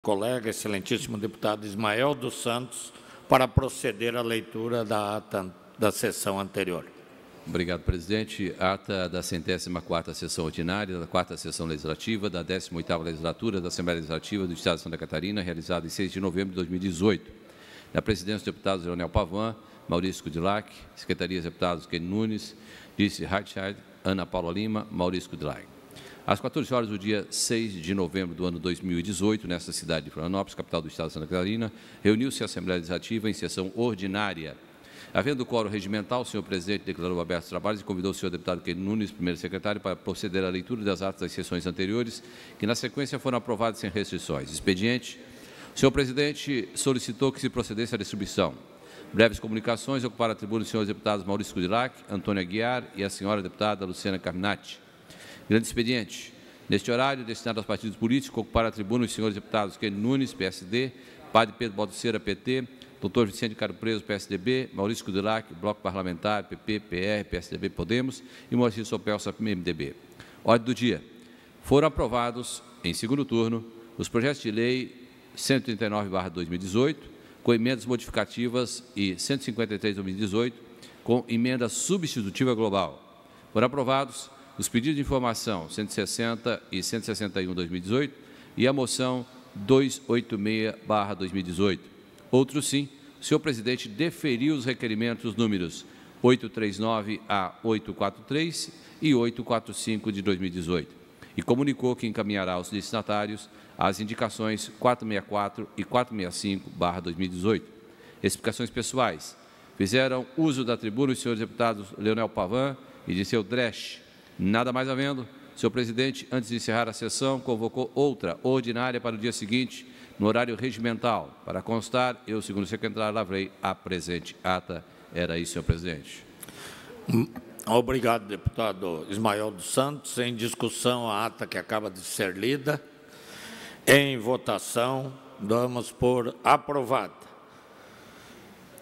Colega, excelentíssimo deputado Ismael dos Santos, para proceder à leitura da ata da sessão anterior. Obrigado, presidente. Ata da 104ª sessão ordinária da 4ª sessão legislativa da 18ª legislatura da Assembleia Legislativa do Estado de Santa Catarina, realizada em 6 de novembro de 2018. Na presidência, os deputados Leonel Pavan, Maurício Kudilac, secretarias deputados Kenny Nunes, Disse Hartscheid, Ana Paula Lima, Maurício Kudilac. Às 14 horas do dia 6 de novembro do ano 2018, nesta cidade de Florianópolis, capital do Estado de Santa Catarina, reuniu-se a Assembleia Legislativa em sessão ordinária. Havendo quórum regimental, o senhor presidente declarou abertos os trabalhos e convidou o senhor deputado Kenny Nunes, primeiro secretário, para proceder à leitura das atas das sessões anteriores, que na sequência foram aprovadas sem restrições. Expediente. O senhor presidente solicitou que se procedesse à distribuição. Breves comunicações. Ocupar a tribuna os senhores deputados Maurício Kudilac, Antônio Aguiar e a senhora deputada Luciana Carminati. Grande expediente. Neste horário, destinado aos partidos políticos, ocupar a tribuna os senhores deputados Kenny Nunes, PSD, Padre Pedro Balduceira, PT, Dr. Vicente Caro Preso, PSDB, Maurício Kudilac, Bloco Parlamentar, PP, PR, PSDB, Podemos e Moacir Sopelsa, MDB. Ordem do dia. Foram aprovados, em segundo turno, os projetos de lei 139/2018, com emendas modificativas, e 153/2018, com emenda substitutiva global. Foram aprovados os pedidos de informação 160 e 161/2018 e a moção 286/2018. Outro sim, o senhor presidente deferiu os requerimentos números 839 a 843 e 845 de 2018 e comunicou que encaminhará aos destinatários as indicações 464 e 465/2018. Explicações pessoais. Fizeram uso da tribuna os senhores deputados Leonel Pavan e Dirceu Dresch. Nada mais havendo, senhor presidente, antes de encerrar a sessão, convocou outra ordinária para o dia seguinte, no horário regimental. Para constar, eu, segundo secretário, lavrei a presente ata. Era isso, senhor presidente. Obrigado, deputado Ismael dos Santos. Em discussão, a ata que acaba de ser lida. Em votação, damos por aprovada.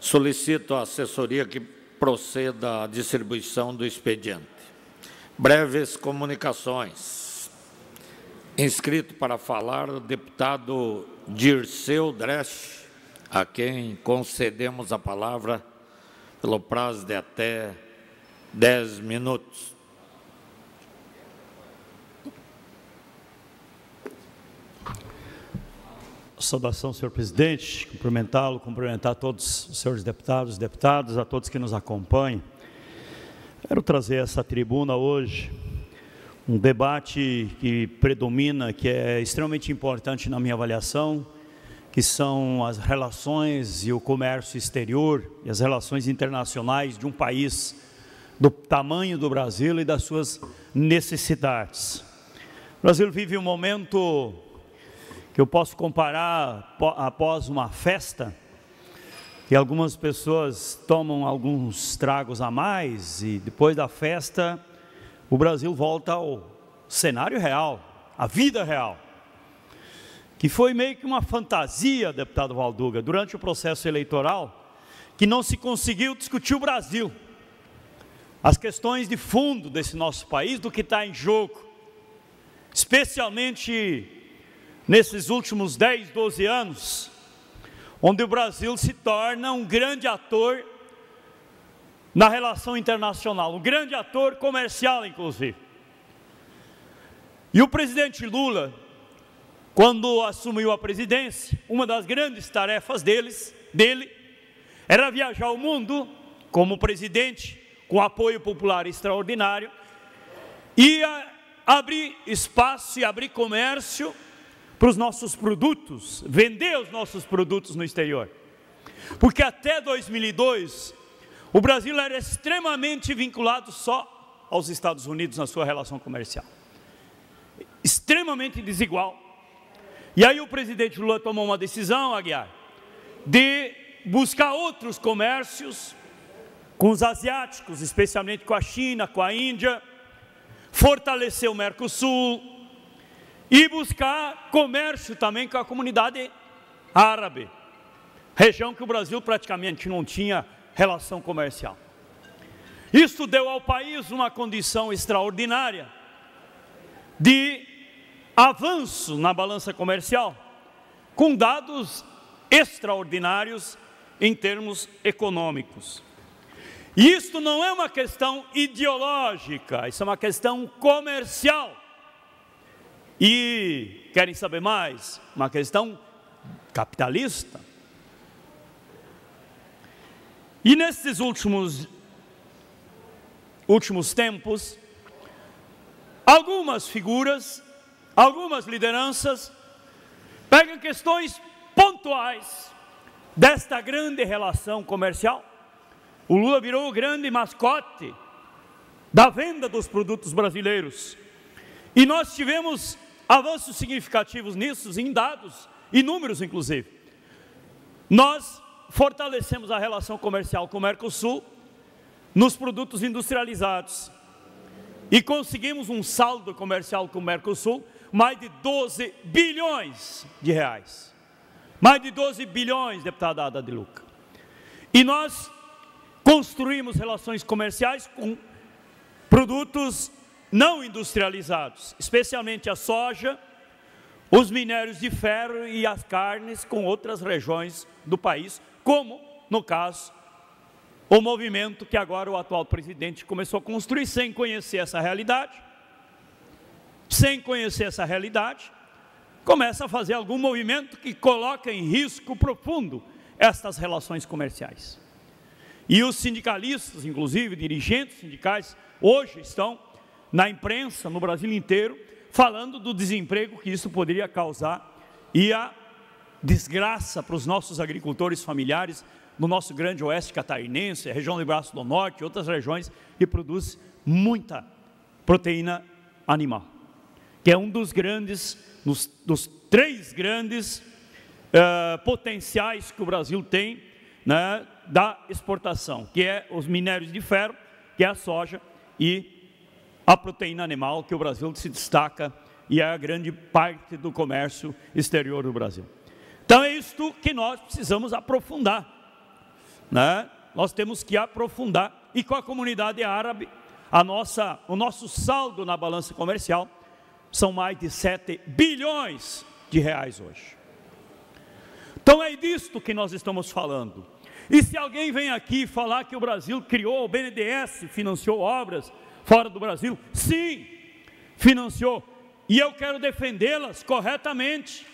Solicito à assessoria que proceda à distribuição do expediente. Breves comunicações. Inscrito para falar o deputado Dirceu Dresch, a quem concedemos a palavra pelo prazo de até 10 minutos. Saudação, senhor presidente, cumprimentá-lo, cumprimentar todos os senhores deputados, a todos que nos acompanham. Quero trazer a essa tribuna hoje um debate que predomina, que é extremamente importante na minha avaliação, que são as relações e o comércio exterior e as relações internacionais de um país do tamanho do Brasil e das suas necessidades. O Brasil vive um momento que eu posso comparar após uma festa, e algumas pessoas tomam alguns tragos a mais e depois da festa o Brasil volta ao cenário real, à vida real, que foi meio que uma fantasia, deputado Valduga, durante o processo eleitoral, que não se conseguiu discutir o Brasil, as questões de fundo desse nosso país, do que está em jogo, especialmente nesses últimos 10, 12 anos, onde o Brasil se torna um grande ator na relação internacional, um grande ator comercial, inclusive. E o presidente Lula, quando assumiu a presidência, uma das grandes tarefas dele era viajar o mundo como presidente, com apoio popular extraordinário, e abrir espaço e abrir comércio para os nossos produtos, vender os nossos produtos no exterior. Porque até 2002, o Brasil era extremamente vinculado só aos Estados Unidos na sua relação comercial. Extremamente desigual. E aí o presidente Lula tomou uma decisão, Aguiar, de buscar outros comércios com os asiáticos, especialmente com a China, com a Índia, fortalecer o Mercosul, e buscar comércio também com a comunidade árabe, região que o Brasil praticamente não tinha relação comercial. Isso deu ao país uma condição extraordinária de avanço na balança comercial, com dados extraordinários em termos econômicos. E isto não é uma questão ideológica, isso é uma questão comercial. E, querem saber mais? Uma questão capitalista. E nesses últimos tempos, algumas figuras, algumas lideranças, pegam questões pontuais desta grande relação comercial. O Lula virou o grande mascote da venda dos produtos brasileiros. E nós tivemos avanços significativos nisso, em dados e números, inclusive. Nós fortalecemos a relação comercial com o Mercosul nos produtos industrializados. E conseguimos um saldo comercial com o Mercosul, mais de 12 bilhões de reais. Mais de 12 bilhões, deputada Ada de Luca. E nós construímos relações comerciais com produtos não industrializados, especialmente a soja, os minérios de ferro e as carnes com outras regiões do país, como, no caso, o movimento que agora o atual presidente começou a construir sem conhecer essa realidade. Sem conhecer essa realidade, começa a fazer algum movimento que coloca em risco profundo estas relações comerciais. E os sindicalistas, inclusive dirigentes sindicais, hoje estão na imprensa, no Brasil inteiro, falando do desemprego que isso poderia causar e a desgraça para os nossos agricultores familiares no nosso grande oeste catarinense, a região do Braço do Norte e outras regiões que produzem muita proteína animal, que é um dos grandes, dos três grandes potenciais que o Brasil tem, né, da exportação, que é os minérios de ferro, que é a soja e a proteína animal, que o Brasil se destaca e é a grande parte do comércio exterior do Brasil. Então é isto que nós precisamos aprofundar, né? Nós temos que aprofundar, e com a comunidade árabe, o nosso saldo na balança comercial são mais de 7 bilhões de reais hoje. Então é disto que nós estamos falando. E se alguém vem aqui falar que o Brasil criou, o BNDES financiou obras fora do Brasil, sim, financiou, e eu quero defendê-las corretamente.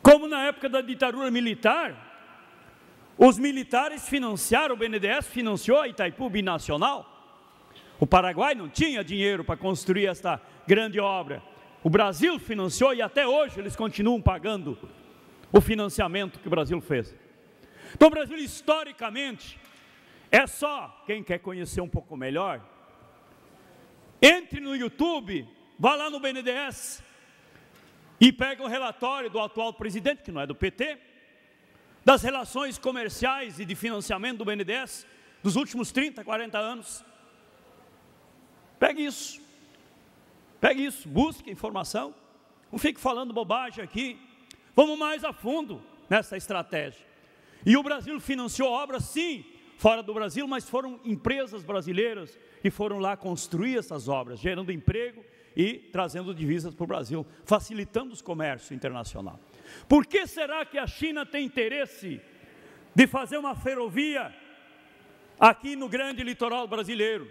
Como na época da ditadura militar, os militares financiaram, o BNDES financiou a Itaipu Binacional. O Paraguai não tinha dinheiro para construir esta grande obra. O Brasil financiou e até hoje eles continuam pagando o financiamento que o Brasil fez. Então o Brasil historicamente, é só quem quer conhecer um pouco melhor, entre no YouTube, vá lá no BNDES e pega o relatório do atual presidente, que não é do PT, das relações comerciais e de financiamento do BNDES dos últimos 30, 40 anos. Pegue isso, busque informação, não fique falando bobagem aqui, vamos mais a fundo nessa estratégia. E o Brasil financiou obras, sim, fora do Brasil, mas foram empresas brasileiras que foram lá construir essas obras, gerando emprego e trazendo divisas para o Brasil, facilitando o comércio internacional. Por que será que a China tem interesse de fazer uma ferrovia aqui no grande litoral brasileiro?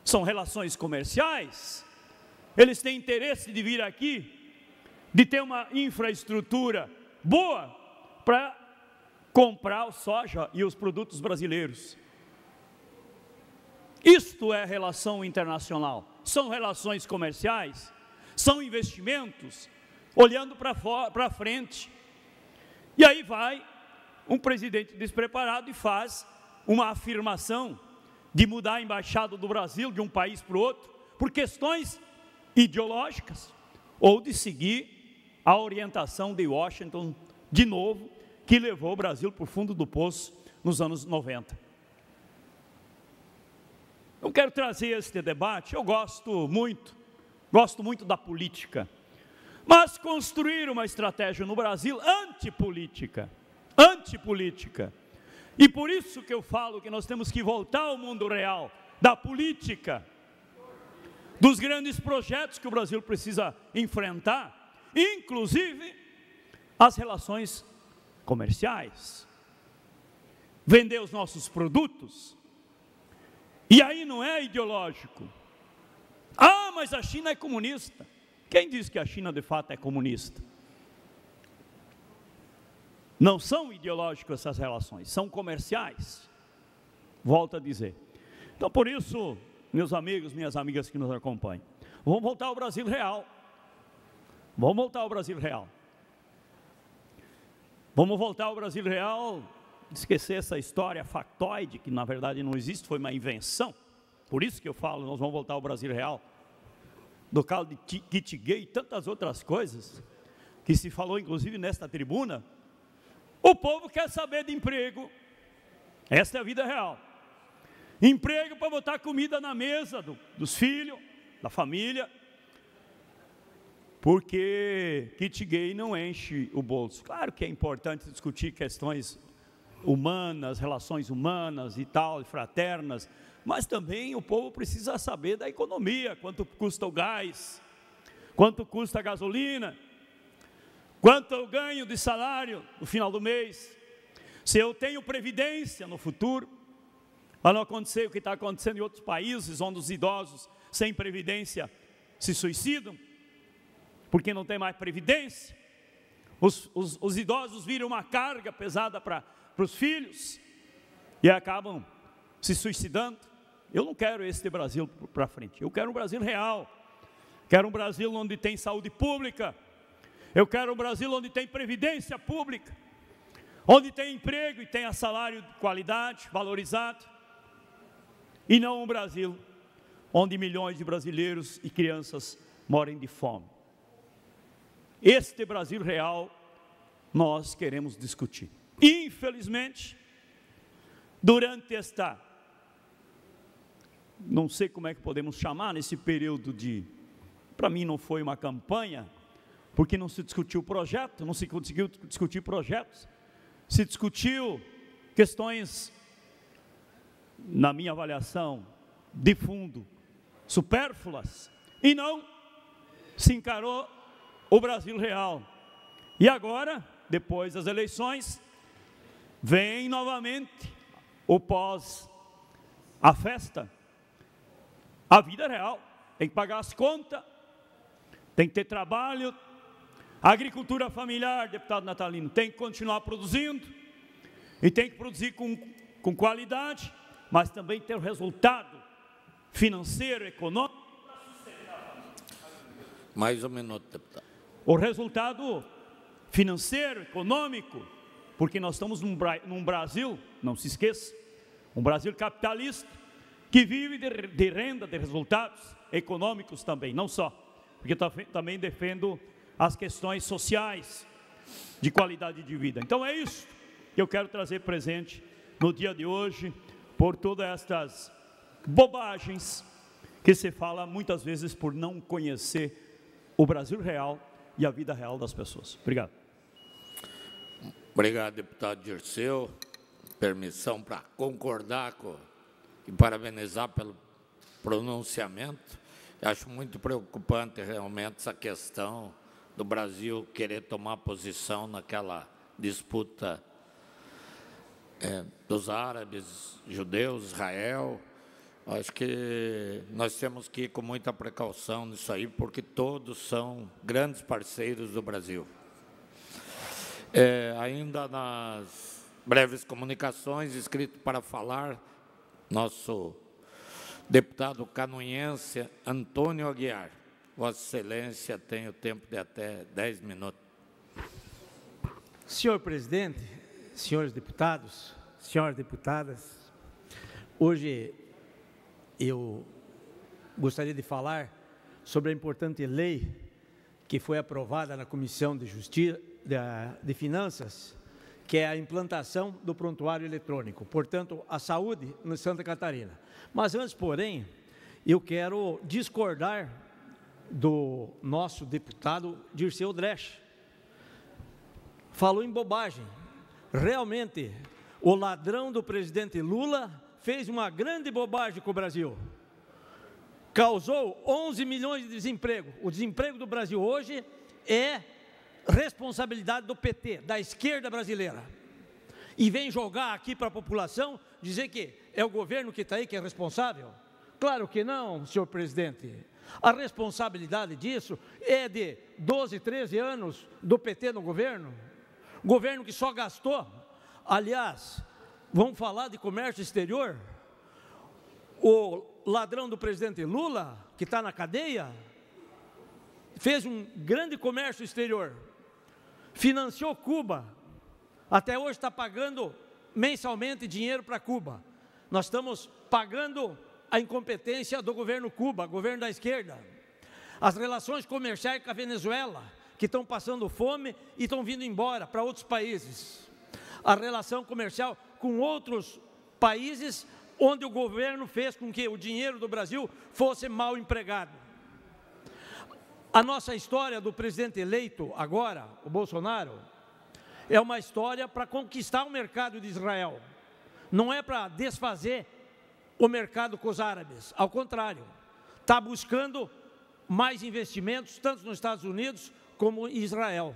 São relações comerciais, eles têm interesse de vir aqui, de ter uma infraestrutura boa para comprar a soja e os produtos brasileiros. Isto é relação internacional, são relações comerciais, são investimentos, olhando para frente. E aí vai um presidente despreparado e faz uma afirmação de mudar a embaixada do Brasil de um país para o outro, por questões ideológicas, ou de seguir a orientação de Washington, de novo, que levou o Brasil para o fundo do poço nos anos 90. Eu quero trazer este debate, eu gosto muito da política, mas construir uma estratégia no Brasil antipolítica, e por isso que eu falo que nós temos que voltar ao mundo real, da política, dos grandes projetos que o Brasil precisa enfrentar, inclusive as relações comerciais, vender os nossos produtos. E aí não é ideológico. Ah, mas a China é comunista. Quem diz que a China de fato é comunista? Não são ideológicas essas relações, são comerciais. Volto a dizer. Então, por isso, meus amigos, minhas amigas que nos acompanham, vamos voltar ao Brasil real. Vamos voltar ao Brasil real. Vamos voltar ao Brasil real, esquecer essa história factoide, que na verdade não existe, foi uma invenção. Por isso que eu falo, nós vamos voltar ao Brasil real. Do caso de kit gay e tantas outras coisas, que se falou inclusive nesta tribuna. O povo quer saber de emprego. Esta é a vida real. Emprego para botar comida na mesa dos filhos, da família. Porque kit gay não enche o bolso. Claro que é importante discutir questões humanas, relações humanas e tal, fraternas, mas também o povo precisa saber da economia, quanto custa o gás, quanto custa a gasolina, quanto eu ganho de salário no final do mês, se eu tenho previdência no futuro, para não acontecer o que está acontecendo em outros países, onde os idosos sem previdência se suicidam, porque não tem mais previdência. Os idosos viram uma carga pesada para os filhos e acabam se suicidando. Eu não quero esse Brasil para frente, eu quero um Brasil real, quero um Brasil onde tem saúde pública, eu quero um Brasil onde tem previdência pública, onde tem emprego e tenha salário de qualidade, valorizado, e não um Brasil onde milhões de brasileiros e crianças morem de fome. Este Brasil real nós queremos discutir. Infelizmente, durante esta, não sei como é que podemos chamar, nesse período para mim não foi uma campanha, porque não se discutiu projeto, não se conseguiu discutir projetos, se discutiu questões, na minha avaliação, de fundo, supérfluas, e não se encarou o Brasil real. E agora, depois das eleições, vem novamente o pós, a festa, a vida real. Tem que pagar as contas, tem que ter trabalho. A agricultura familiar, deputado Natalino, tem que continuar produzindo, e tem que produzir com qualidade, mas também ter o resultado financeiro, econômico. Mais um minuto, deputado. O resultado financeiro, econômico, porque nós estamos num Brasil, não se esqueça, um Brasil capitalista, que vive de renda, de resultados econômicos também, não só, porque também defendo as questões sociais, de qualidade de vida. Então é isso que eu quero trazer presente no dia de hoje, por todas estas bobagens que se fala muitas vezes por não conhecer o Brasil real e a vida real das pessoas. Obrigado. Obrigado, deputado Dirceu. Permissão para concordar e parabenizar pelo pronunciamento. Eu acho muito preocupante realmente essa questão do Brasil querer tomar posição naquela disputa dos árabes, judeus, Israel. Acho que nós temos que ir com muita precaução nisso aí, porque todos são grandes parceiros do Brasil. Ainda nas breves comunicações, inscrito para falar, nosso deputado canoense Antônio Aguiar. Vossa Excelência tem o tempo de até 10 minutos. Senhor presidente, senhores deputados, senhoras deputadas, hoje eu gostaria de falar sobre a importante lei que foi aprovada na Comissão de Justiça, de Finanças, que é a implantação do prontuário eletrônico, portanto, a saúde em Santa Catarina. Mas antes, porém, eu quero discordar do nosso deputado Dirceu Dresch. Falou em bobagem. Realmente, o ladrão do presidente Lula fez uma grande bobagem com o Brasil. Causou 11 milhões de desemprego. O desemprego do Brasil hoje é responsabilidade do PT, da esquerda brasileira. E vem jogar aqui para a população, dizer que é o governo que está aí que é responsável? Claro que não, senhor presidente. A responsabilidade disso é de 12, 13 anos do PT no governo. Governo que só gastou. Aliás, vamos falar de comércio exterior? O ladrão do presidente Lula, que está na cadeia, fez um grande comércio exterior, financiou Cuba, até hoje está pagando mensalmente dinheiro para Cuba. Nós estamos pagando a incompetência do governo Cuba, governo da esquerda. As relações comerciais com a Venezuela, que estão passando fome e estão vindo embora para outros países. A relação comercial com outros países onde o governo fez com que o dinheiro do Brasil fosse mal empregado. A nossa história do presidente eleito agora, o Bolsonaro, é uma história para conquistar o mercado de Israel. Não é para desfazer o mercado com os árabes. Ao contrário, está buscando mais investimentos, tanto nos Estados Unidos como em Israel.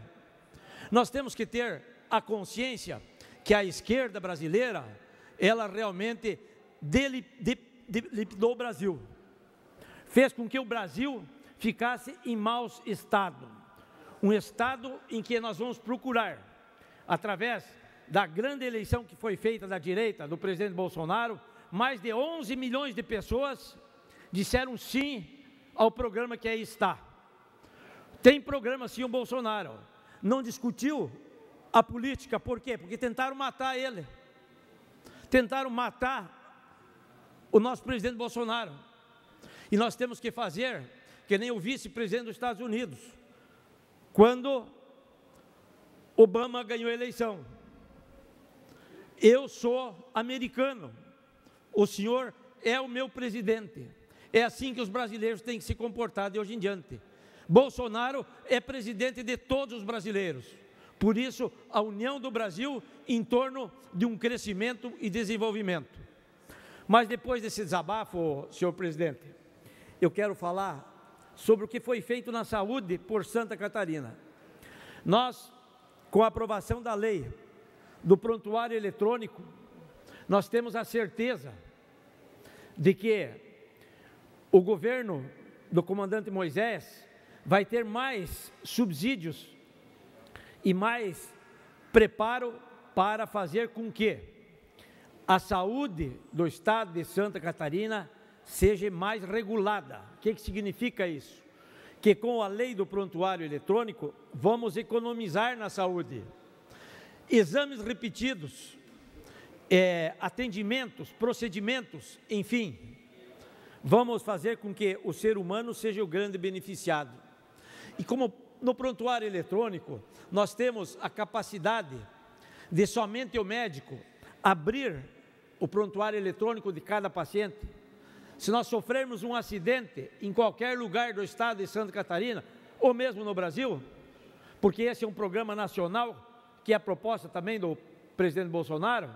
Nós temos que ter a consciência que a esquerda brasileira, ela realmente dilapidou o Brasil. Fez com que o Brasil ficasse em mau estado. Um estado em que nós vamos procurar, através da grande eleição que foi feita da direita, do presidente Bolsonaro, mais de 11 milhões de pessoas disseram sim ao programa que aí está. Tem programa sim o Bolsonaro. Não discutiu a política, por quê? Porque tentaram matar ele. Tentaram matar o nosso presidente Bolsonaro. E nós temos que fazer que nem o vice-presidente dos Estados Unidos, quando Obama ganhou a eleição. Eu sou americano, o senhor é o meu presidente. É assim que os brasileiros têm que se comportar de hoje em diante. Bolsonaro é presidente de todos os brasileiros. Por isso, a união do Brasil em torno de um crescimento e desenvolvimento. Mas depois desse desabafo, senhor presidente, eu quero falar sobre o que foi feito na saúde por Santa Catarina. Nós, com a aprovação da lei do prontuário eletrônico, nós temos a certeza de que o governo do comandante Moisés vai ter mais subsídios e mais preparo para fazer com que a saúde do estado de Santa Catarina seja mais regulada. O que significa isso? Que com a lei do prontuário eletrônico, vamos economizar na saúde. Exames repetidos, atendimentos, procedimentos, enfim, vamos fazer com que o ser humano seja o grande beneficiado. E como no prontuário eletrônico, nós temos a capacidade de somente o médico abrir o prontuário eletrônico de cada paciente. Se nós sofrermos um acidente em qualquer lugar do estado de Santa Catarina, ou mesmo no Brasil, porque esse é um programa nacional, que é a proposta também do presidente Bolsonaro,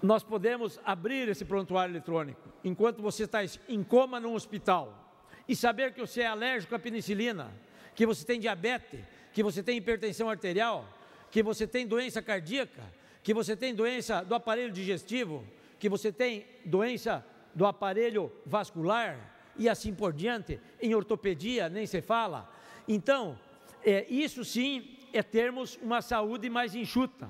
nós podemos abrir esse prontuário eletrônico, enquanto você está em coma num hospital, e saber que você é alérgico à penicilina, que você tem diabetes, que você tem hipertensão arterial, que você tem doença cardíaca, que você tem doença do aparelho digestivo, que você tem doença do aparelho vascular e assim por diante, em ortopedia nem se fala. Então, isso sim é termos uma saúde mais enxuta.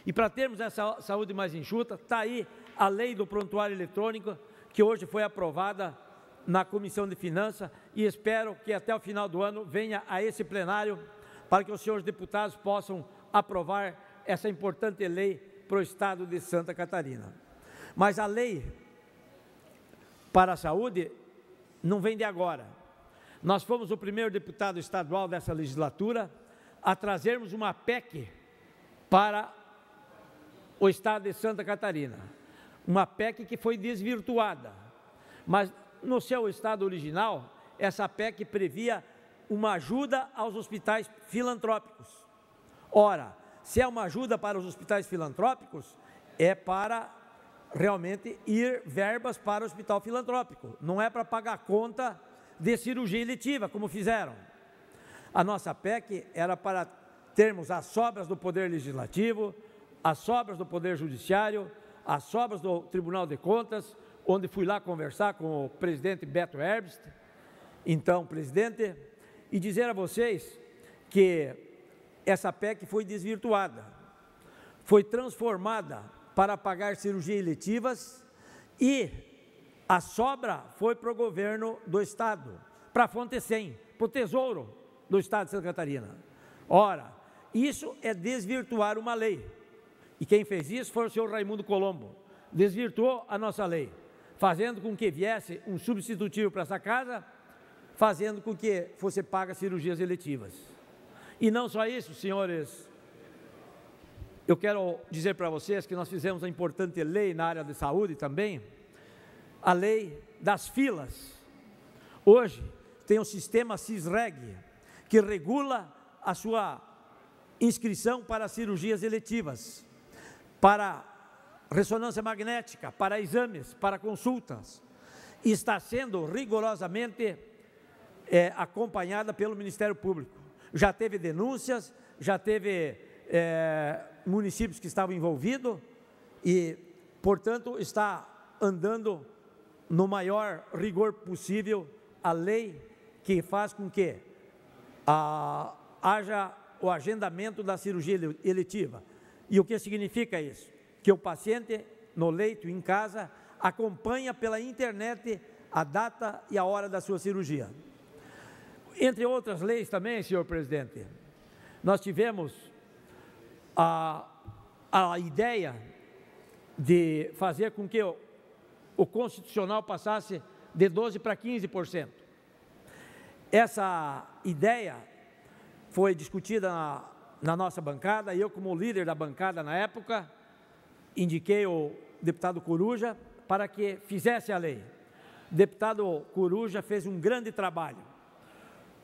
E para termos essa saúde mais enxuta, está aí a lei do prontuário eletrônico, que hoje foi aprovada na Comissão de Finanças, e espero que até o final do ano venha a esse plenário, para que os senhores deputados possam aprovar essa importante lei para o estado de Santa Catarina. Mas a lei para a saúde não vem de agora. Nós fomos o primeiro deputado estadual dessa legislatura a trazermos uma PEC para o estado de Santa Catarina. Uma PEC que foi desvirtuada, mas no seu estado original, essa PEC previa uma ajuda aos hospitais filantrópicos. Ora, se é uma ajuda para os hospitais filantrópicos, é para realmente ir verbas para o hospital filantrópico, não é para pagar conta de cirurgia eletiva, como fizeram. A nossa PEC era para termos as sobras do Poder Legislativo, as sobras do Poder Judiciário, as sobras do Tribunal de Contas, onde fui lá conversar com o presidente Beto Herbst, então presidente, e dizer a vocês que essa PEC foi desvirtuada, foi transformada para pagar cirurgias eletivas e a sobra foi para o governo do Estado, para a fonte 100, para o Tesouro do Estado de Santa Catarina. Ora, isso é desvirtuar uma lei. E quem fez isso foi o senhor Raimundo Colombo. Desvirtuou a nossa lei, fazendo com que viesse um substitutivo para essa casa, fazendo com que fosse paga cirurgias eletivas. E não só isso, senhores, eu quero dizer para vocês que nós fizemos uma importante lei na área de saúde também, a lei das filas. Hoje tem o sistema CISREG, que regula a sua inscrição para cirurgias eletivas, para ressonância magnética, para exames, para consultas, e está sendo rigorosamente acompanhada pelo Ministério Público. Já teve denúncias, já teve municípios que estavam envolvidos e, portanto, está andando no maior rigor possível a lei que faz com que haja o agendamento da cirurgia eletiva. E o que significa isso? Que o paciente, no leito, em casa, acompanha pela internet a data e a hora da sua cirurgia. Entre outras leis também, senhor presidente, nós tivemos a ideia de fazer com que o constitucional passasse de 12% para 15%. Essa ideia foi discutida na nossa bancada, e eu, como líder da bancada na época, indiquei o deputado Coruja para que fizesse a lei. O deputado Coruja fez um grande trabalho,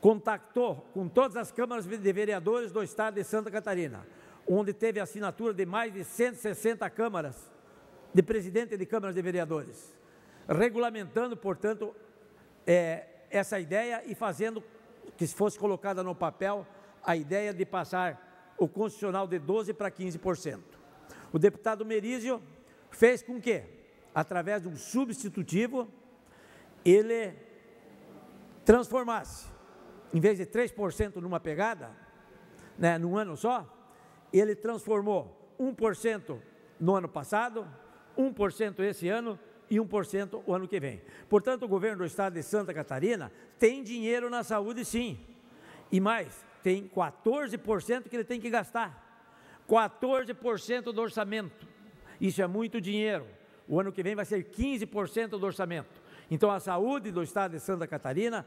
contactou com todas as câmaras de vereadores do estado de Santa Catarina, onde teve assinatura de mais de 160 câmaras, de presidente de câmaras de vereadores, regulamentando, portanto, essa ideia e fazendo que fosse colocada no papel a ideia de passar o constitucional de 12% para 15%. O deputado Merizio fez com que, através de um substitutivo, ele transformasse, em vez de 3% numa pegada, num ano só, ele transformou 1% no ano passado, 1% esse ano e 1% o ano que vem. Portanto, o governo do estado de Santa Catarina tem dinheiro na saúde, sim, e mais, tem 14% que ele tem que gastar, 14% do orçamento, isso é muito dinheiro. O ano que vem vai ser 15% do orçamento. Então, a saúde do estado de Santa Catarina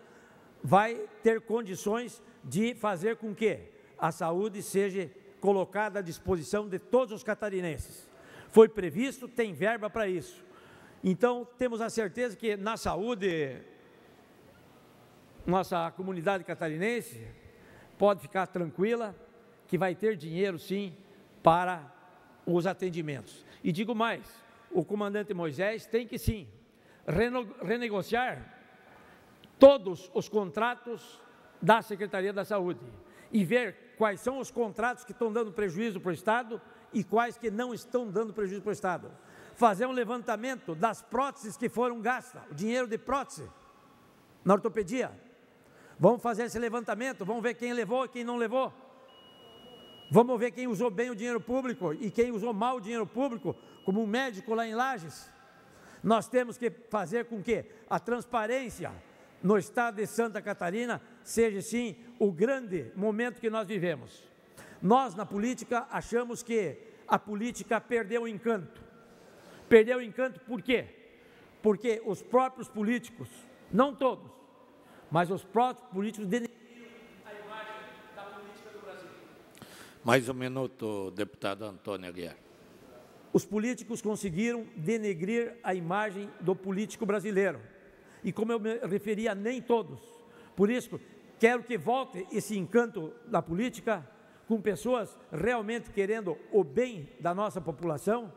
vai ter condições de fazer com que a saúde seja colocada à disposição de todos os catarinenses. Foi previsto, tem verba para isso. Então, temos a certeza que na saúde, nossa comunidade catarinense pode ficar tranquila, que vai ter dinheiro, sim, para os atendimentos. E digo mais, o comandante Moisés tem que, sim, renegociar todos os contratos da Secretaria da Saúde e ver quais são os contratos que estão dando prejuízo para o Estado e quais que não estão dando prejuízo para o Estado. Fazer um levantamento das próteses que foram gastas, o dinheiro de prótese na ortopedia. Vamos fazer esse levantamento, vamos ver quem levou e quem não levou. Vamos ver quem usou bem o dinheiro público e quem usou mal o dinheiro público, como um médico lá em Lages. Nós temos que fazer com que a transparência no estado de Santa Catarina seja, sim, o grande momento que nós vivemos. Nós, na política, achamos que a política perdeu o encanto. Perdeu o encanto por quê? Porque os próprios políticos, não todos, mas os próprios políticos denegriram a imagem da política do Brasil. Mais um minuto, deputado Antônio Aguiar. Os políticos conseguiram denegrir a imagem do político brasileiro. E como eu me referia, nem todos. Por isso, quero que volte esse encanto da política com pessoas realmente querendo o bem da nossa população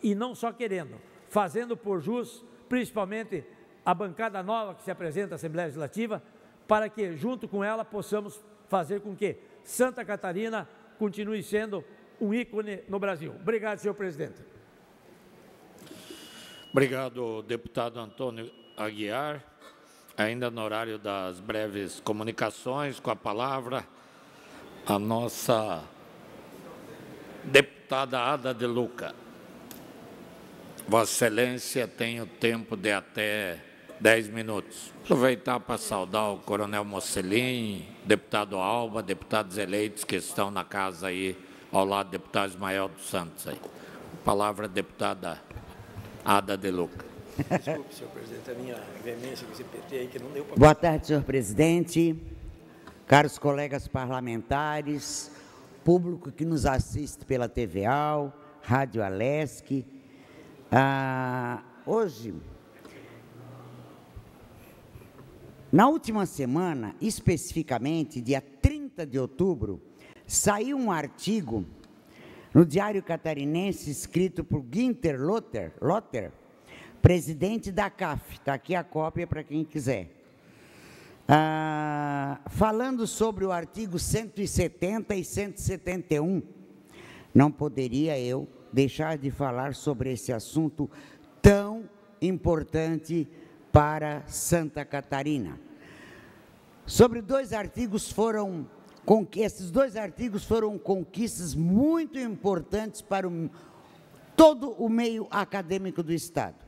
e não só querendo, fazendo por jus, principalmente a bancada nova que se apresenta à Assembleia Legislativa, para que junto com ela possamos fazer com que Santa Catarina continue sendo um ícone no Brasil. Obrigado, senhor presidente. Obrigado, deputado Antônio Aguiar. Ainda no horário das breves comunicações, com a palavra, a nossa deputada Ada de Luca. Vossa Excelência tem o tempo de até 10 minutos. Aproveitar para saudar o coronel Mocelin, deputado Alba, deputados eleitos que estão na casa aí, ao lado do deputado Ismael dos Santos. Aí. Palavra, deputada Ada de Luca. Desculpe, senhor presidente, a minha veemência com esse PT aí que não deu para... Boa tarde, senhor presidente, caros colegas parlamentares, público que nos assiste pela TVA, Rádio Alesc. Hoje, na última semana, especificamente, dia 30 de outubro, saiu um artigo no Diário Catarinense, escrito por Günther Lotter, presidente da CAF, está aqui a cópia para quem quiser, falando sobre o artigo 170 e 171. Não poderia eu deixar de falar sobre esse assunto tão importante para Santa Catarina. Sobre dois artigos esses dois artigos foram conquistas muito importantes para todo o meio acadêmico do Estado.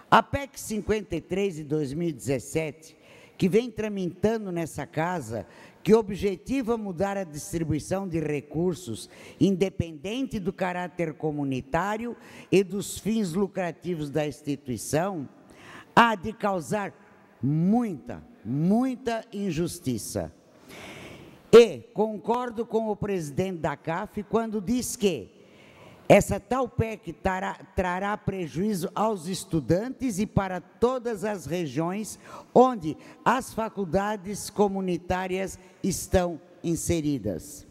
A PEC 53 de 2017, que vem tramitando nessa casa, que objetiva mudar a distribuição de recursos, independente do caráter comunitário e dos fins lucrativos da instituição, há de causar muita injustiça. E concordo com o presidente da CAF quando diz que essa tal PEC trará prejuízo aos estudantes e para todas as regiões onde as faculdades comunitárias estão inseridas.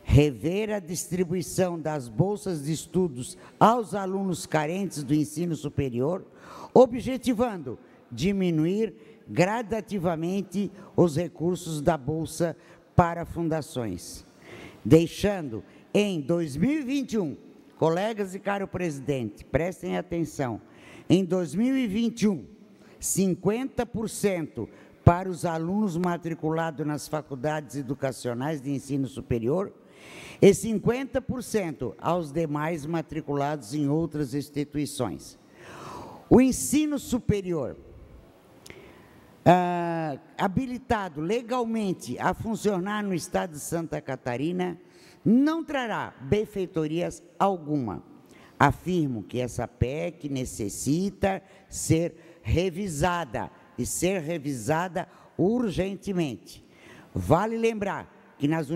Rever a distribuição das bolsas de estudos aos alunos carentes do ensino superior, objetivando diminuir gradativamente os recursos da bolsa para fundações, deixando em 2021, colegas e caro presidente, prestem atenção, em 2021, 50% para os alunos matriculados nas faculdades educacionais de ensino superior e 50% aos demais matriculados em outras instituições. O ensino superior, habilitado legalmente a funcionar no Estado de Santa Catarina, não trará benfeitorias alguma. Afirmo que essa PEC necessita ser revisada, e ser revisada urgentemente. Vale lembrar que nas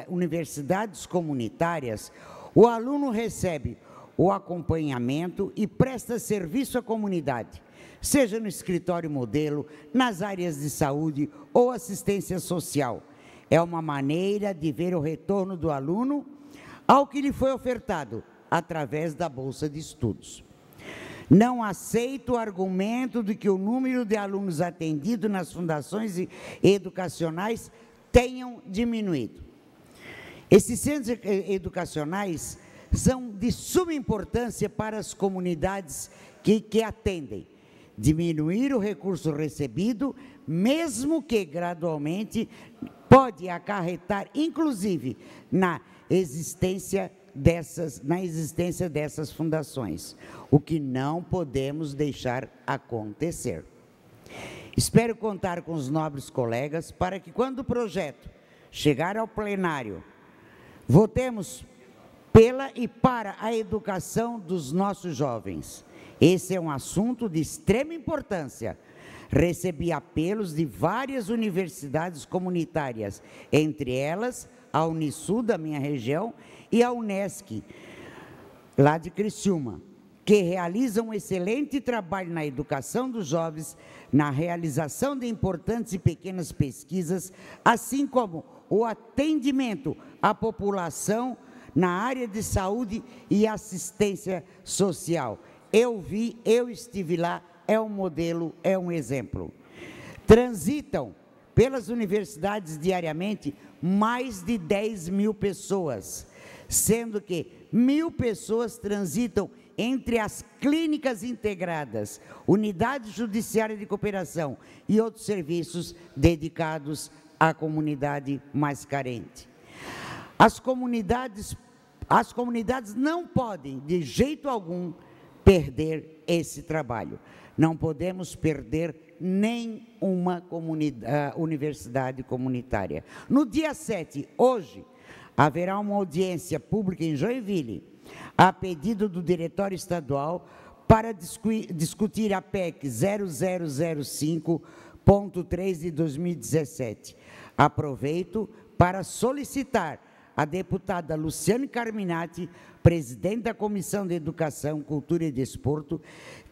universidades comunitárias, o aluno recebe o acompanhamento e presta serviço à comunidade, seja no escritório modelo, nas áreas de saúde ou assistência social. É uma maneira de ver o retorno do aluno ao que lhe foi ofertado através da bolsa de estudos. Não aceito o argumento de que o número de alunos atendidos nas fundações educacionais tenham diminuído. Esses centros educacionais são de suma importância para as comunidades que atendem. Diminuir o recurso recebido, mesmo que gradualmente, pode acarretar, inclusive, na existência dessas fundações, o que não podemos deixar acontecer. Espero contar com os nobres colegas para que, quando o projeto chegar ao plenário, votemos pela e para a educação dos nossos jovens. Esse é um assunto de extrema importância. Recebi apelos de várias universidades comunitárias, entre elas a Unisul, da minha região, e a Unesc, lá de Criciúma, que realizam um excelente trabalho na educação dos jovens, na realização de importantes e pequenas pesquisas, assim como o atendimento à população na área de saúde e assistência social. Eu vi, eu estive lá, é um modelo, é um exemplo. Transitam pelas universidades diariamente mais de 10 mil pessoas, sendo que 1.000 pessoas transitam entre as clínicas integradas, unidade judiciária de cooperação e outros serviços dedicados à comunidade mais carente. As comunidades não podem, de jeito algum, perder esse trabalho. Não podemos perder nem uma universidade comunitária. No dia 7, hoje, haverá uma audiência pública em Joinville, a pedido do Diretório Estadual, para discutir a PEC 0005.3 de 2017. Aproveito para solicitar a deputada Luciane Carminati, presidente da Comissão de Educação, Cultura e Desporto,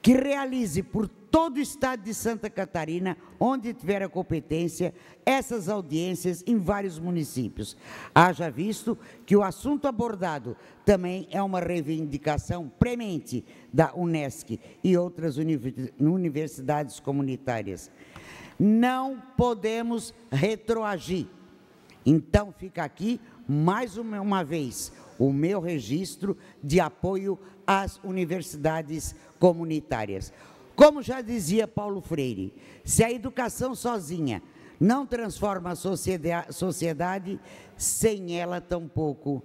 que realize por todo o estado de Santa Catarina, onde tiver a competência, essas audiências em vários municípios. Haja visto que o assunto abordado também é uma reivindicação premente da UNESCO e outras universidades comunitárias. Não podemos retroagir. Então, fica aqui, mais uma vez, o meu registro de apoio às universidades comunitárias. Como já dizia Paulo Freire, se a educação sozinha não transforma a sociedade, sem ela tampouco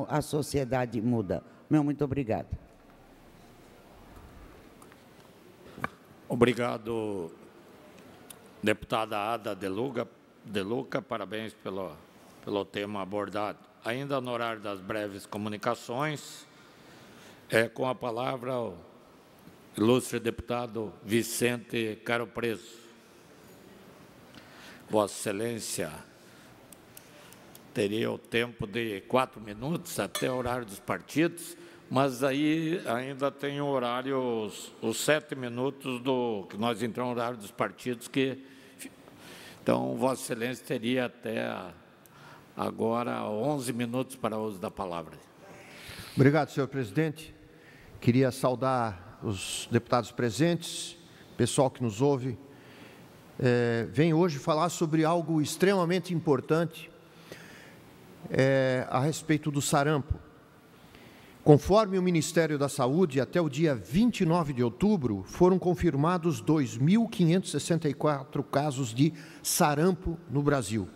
a sociedade muda. Muito obrigado. Obrigado, deputada Ada de Luca, parabéns pelo tema abordado. Ainda no horário das breves comunicações, com a palavra o ilustre deputado Vicente Caro Preso. Vossa Excelência teria o tempo de 4 minutos até o horário dos partidos, mas aí ainda tem o horário, os 7 minutos que nós entramos no horário dos partidos, então Vossa Excelência teria até agora 11 minutos para o uso da palavra. Obrigado, senhor presidente. Queria saudar os deputados presentes, pessoal que nos ouve. Venho hoje falar sobre algo extremamente importante a respeito do sarampo. Conforme o Ministério da Saúde, até o dia 29 de outubro, foram confirmados 2.564 casos de sarampo no Brasil.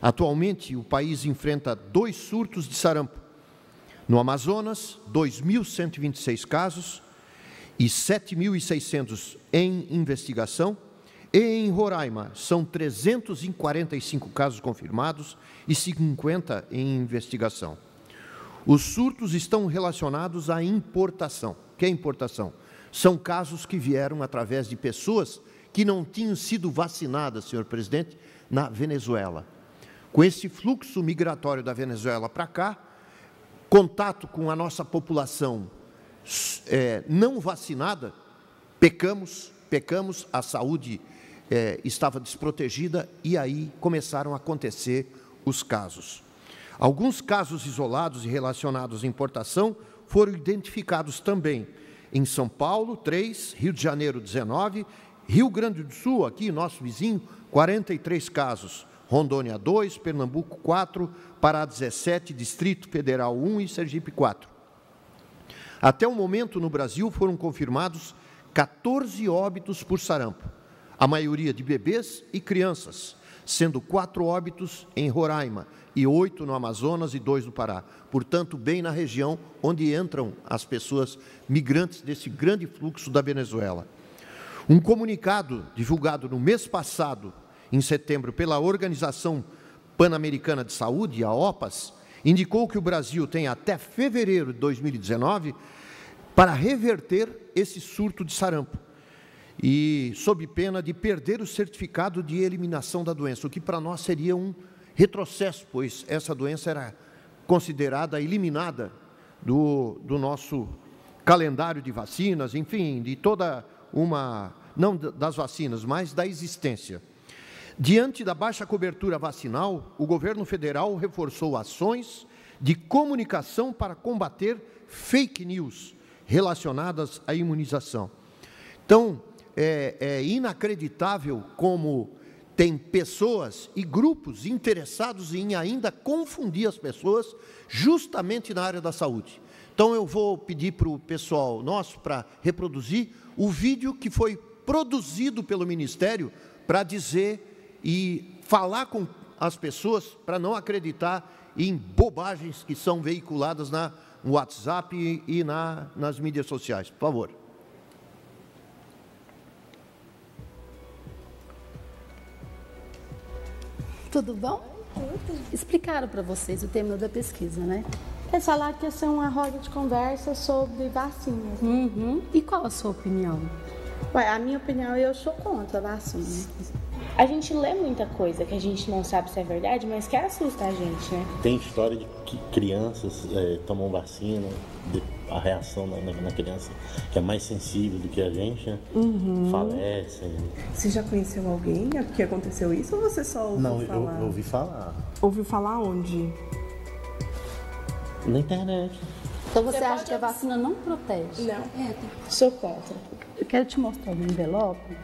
Atualmente, o país enfrenta 2 surtos de sarampo. No Amazonas, 2.126 casos e 7.600 em investigação. E em Roraima, são 345 casos confirmados e 50 em investigação. Os surtos estão relacionados à importação. O que é importação? São casos que vieram através de pessoas que não tinham sido vacinadas, senhor presidente, na Venezuela. Com esse fluxo migratório da Venezuela para cá, contato com a nossa população não vacinada, pecamos, a saúde estava desprotegida e aí começaram a acontecer os casos. Alguns casos isolados e relacionados à importação foram identificados também em São Paulo, 3, Rio de Janeiro, 19, Rio Grande do Sul, aqui, nosso vizinho, 43 casos, Rondônia, 2, Pernambuco, 4, Pará, 17, Distrito Federal, 1 e Sergipe, 4. Até o momento, no Brasil, foram confirmados 14 óbitos por sarampo, a maioria de bebês e crianças, sendo 4 óbitos em Roraima e 8 no Amazonas e 2 no Pará. Portanto, bem na região onde entram as pessoas migrantes desse grande fluxo da Venezuela. Um comunicado divulgado no mês passado, em setembro, pela Organização Pan-Americana de Saúde, a OPAS, indicou que o Brasil tem até fevereiro de 2019 para reverter esse surto de sarampo e sob pena de perder o certificado de eliminação da doença, o que para nós seria um retrocesso, pois essa doença era considerada eliminada do nosso calendário de vacinas, enfim, de toda não das vacinas, mas da existência. Diante da baixa cobertura vacinal, o governo federal reforçou ações de comunicação para combater fake news relacionadas à imunização. Então, é inacreditável como tem pessoas e grupos interessados em ainda confundir as pessoas justamente na área da saúde. Então, eu vou pedir para o pessoal nosso para reproduzir o vídeo que foi produzido pelo Ministério para dizer e falar com as pessoas para não acreditar em bobagens que são veiculadas no WhatsApp e nas mídias sociais. Por favor. Tudo bom? Tudo. Explicaram para vocês o tema da pesquisa, né? Eles falaram que ia ser uma roda de conversa sobre vacinas. E qual a sua opinião? Ué, a minha opinião, eu sou contra a vacina. A gente lê muita coisa que a gente não sabe se é verdade, mas que assusta a gente, né? Tem história de que crianças tomam vacina, a reação na criança que é mais sensível do que a gente, né? Falece. Você já conheceu alguém que aconteceu isso ou você só ouviu falar? Não, eu ouvi falar. Ouviu falar onde? Na internet. Então você acha que a vacina não protege? Não. Sou contra. Eu quero te mostrar o envelope.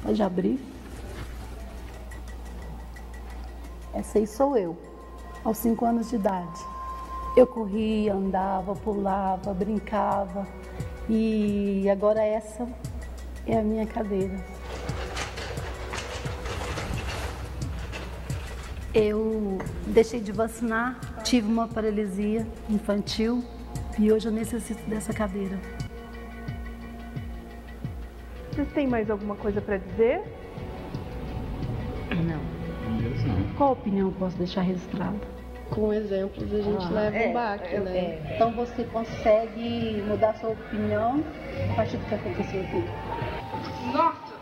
Pode abrir. Essa aí sou eu, aos 5 anos de idade. Eu corria, andava, pulava, brincava. E agora essa é a minha cadeira. Eu deixei de vacinar, tive uma paralisia infantil e hoje eu necessito dessa cadeira. Vocês têm mais alguma coisa para dizer? Não. Qual opinião eu posso deixar registrada? Com exemplos a gente leva um baque, né? Então você consegue mudar sua opinião a partir do que aconteceu aqui? Nossa!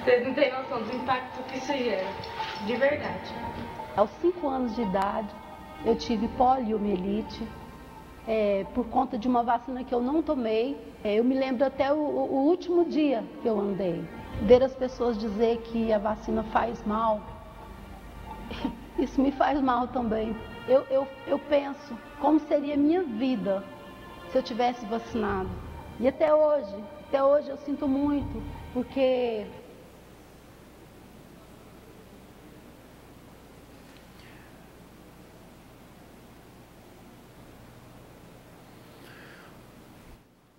Vocês não têm noção do impacto que isso gera. De verdade. Aos 5 anos de idade, eu tive poliomielite por conta de uma vacina que eu não tomei. Eu me lembro até o último dia que eu andei. Ver as pessoas dizer que a vacina faz mal, isso me faz mal também. Eu penso como seria a minha vida se eu tivesse vacinado. E até hoje eu sinto muito, porque...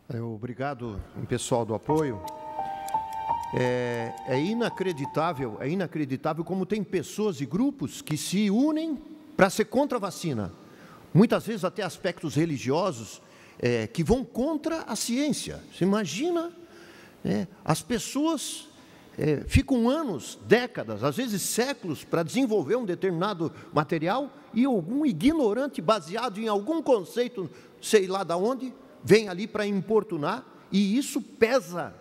Obrigado, pessoal do apoio. É inacreditável como tem pessoas e grupos que se unem para ser contra a vacina. Muitas vezes até aspectos religiosos que vão contra a ciência. Você imagina, as pessoas ficam anos, décadas, às vezes séculos, para desenvolver um determinado material e algum ignorante, baseado em algum conceito, sei lá de onde, vem ali para importunar, e isso pesa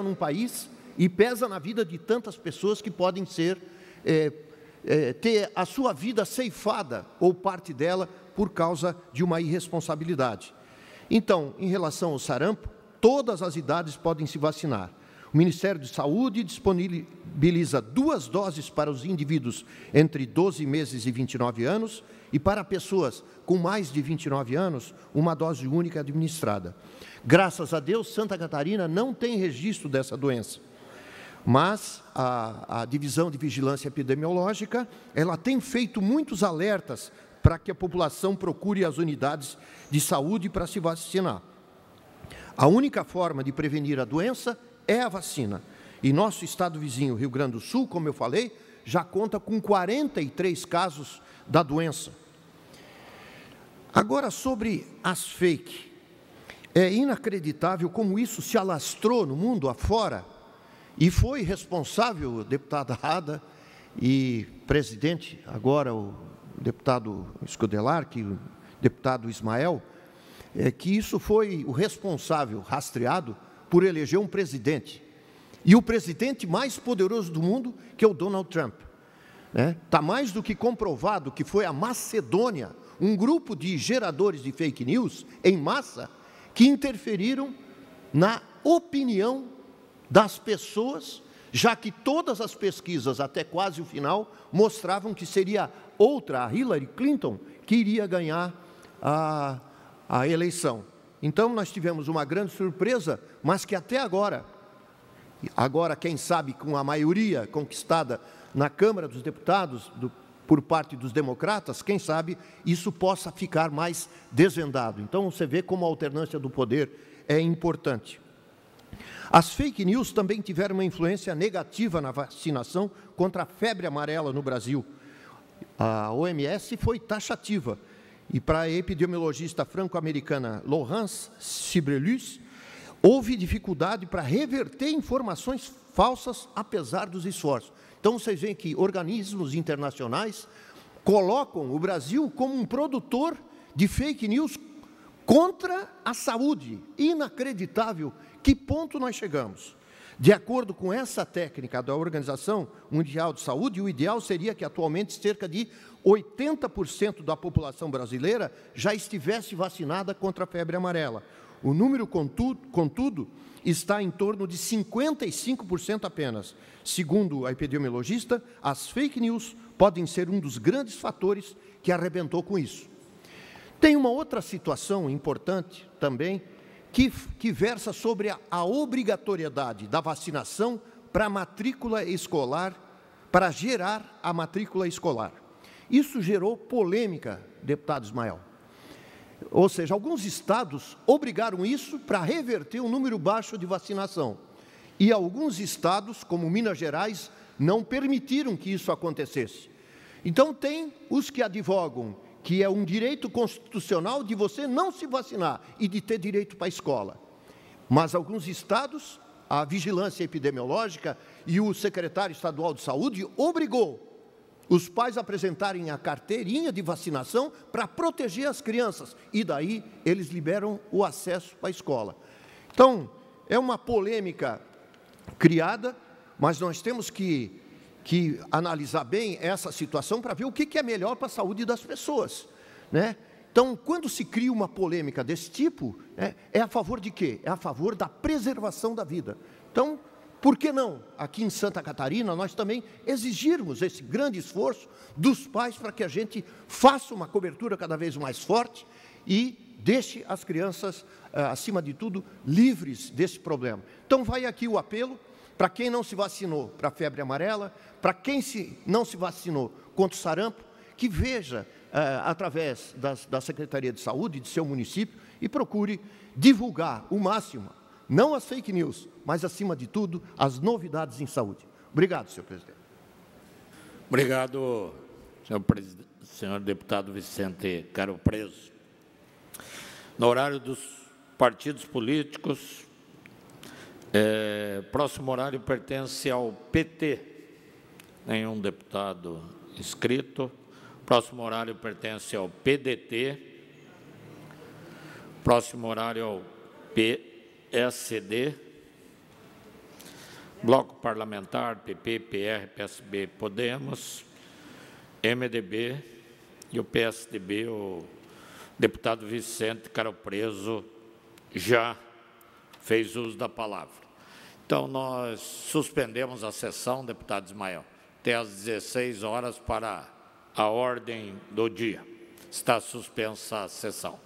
num país e pesa na vida de tantas pessoas que podem ter a sua vida ceifada, ou parte dela, por causa de uma irresponsabilidade. Então, em relação ao sarampo, todas as idades podem se vacinar. O Ministério de Saúde disponibiliza 2 doses para os indivíduos entre 12 meses e 29 anos, e para pessoas com mais de 29 anos, uma dose única administrada. Graças a Deus, Santa Catarina não tem registro dessa doença. Mas a Divisão de Vigilância Epidemiológica, ela tem feito muitos alertas para que a população procure as unidades de saúde para se vacinar. A única forma de prevenir a doença é a vacina. E nosso estado vizinho, Rio Grande do Sul, como eu falei, já conta com 43 casos da doença. Agora, sobre as fake. É inacreditável como isso se alastrou no mundo afora e foi responsável, deputada Ada e presidente, agora o deputado Scudelar, o deputado Ismael, que isso foi o responsável, rastreado, por eleger um presidente. E o presidente mais poderoso do mundo, que é o Donald Trump. Está mais do que comprovado que foi a Macedônia, um grupo de geradores de fake news em massa, que interferiram na opinião das pessoas, já que todas as pesquisas, até quase o final, mostravam que seria outra, a Hillary Clinton, que iria ganhar a eleição. Então, nós tivemos uma grande surpresa, mas que até agora agora, quem sabe, com a maioria conquistada na Câmara dos Deputados por parte dos democratas, quem sabe isso possa ficar mais desvendado. Então, você vê como a alternância do poder é importante. As fake news também tiveram uma influência negativa na vacinação contra a febre amarela no Brasil. A OMS foi taxativa. E para a epidemiologista franco-americana Laurence Sibelius, houve dificuldade para reverter informações falsas, apesar dos esforços. Então, vocês veem que organismos internacionais colocam o Brasil como um produtor de fake news contra a saúde. Inacreditável que ponto nós chegamos. De acordo com essa técnica da Organização Mundial de Saúde, o ideal seria que atualmente cerca de 80% da população brasileira já estivesse vacinada contra a febre amarela. O número, contudo, está em torno de 55% apenas. Segundo a epidemiologista, as fake news podem ser um dos grandes fatores que arrebentou com isso. Tem uma outra situação importante também, que versa sobre a obrigatoriedade da vacinação para a matrícula escolar, para gerar a matrícula escolar. Isso gerou polêmica, deputado Ismael. Ou seja, alguns estados obrigaram isso para reverter um número baixo de vacinação. E alguns estados, como Minas Gerais, não permitiram que isso acontecesse. Então, tem os que advogam que é um direito constitucional de você não se vacinar e de ter direito para a escola. Mas alguns estados, a vigilância epidemiológica e o secretário estadual de saúde obrigou os pais a apresentarem a carteirinha de vacinação para proteger as crianças. E daí eles liberam o acesso para a escola. Então, é uma polêmica criada, mas nós temos que analisar bem essa situação para ver o que é melhor para a saúde das pessoas, né? Então, quando se cria uma polêmica desse tipo, é a favor de quê? É a favor da preservação da vida. Então, por que não, aqui em Santa Catarina, nós também exigirmos esse grande esforço dos pais para que a gente faça uma cobertura cada vez mais forte e deixe as crianças, acima de tudo, livres desse problema. Então, vai aqui o apelo para quem não se vacinou para a febre amarela, para quem não se vacinou contra o sarampo, que veja, através da Secretaria de Saúde de seu município e procure divulgar o máximo, não as fake news, mas, acima de tudo, as novidades em saúde. Obrigado, senhor presidente. Obrigado, senhor deputado Vicente Caro Preso. No horário dos partidos políticos, próximo horário pertence ao PT. Nenhum deputado inscrito. Próximo horário pertence ao PDT. Próximo horário ao PSD. Bloco Parlamentar, PP, PR, PSB, Podemos, MDB e o PSDB, o deputado Vicente Caro Preso já fez uso da palavra. Então, nós suspendemos a sessão, deputado Ismael, até às 16 horas para a ordem do dia. Está suspensa a sessão.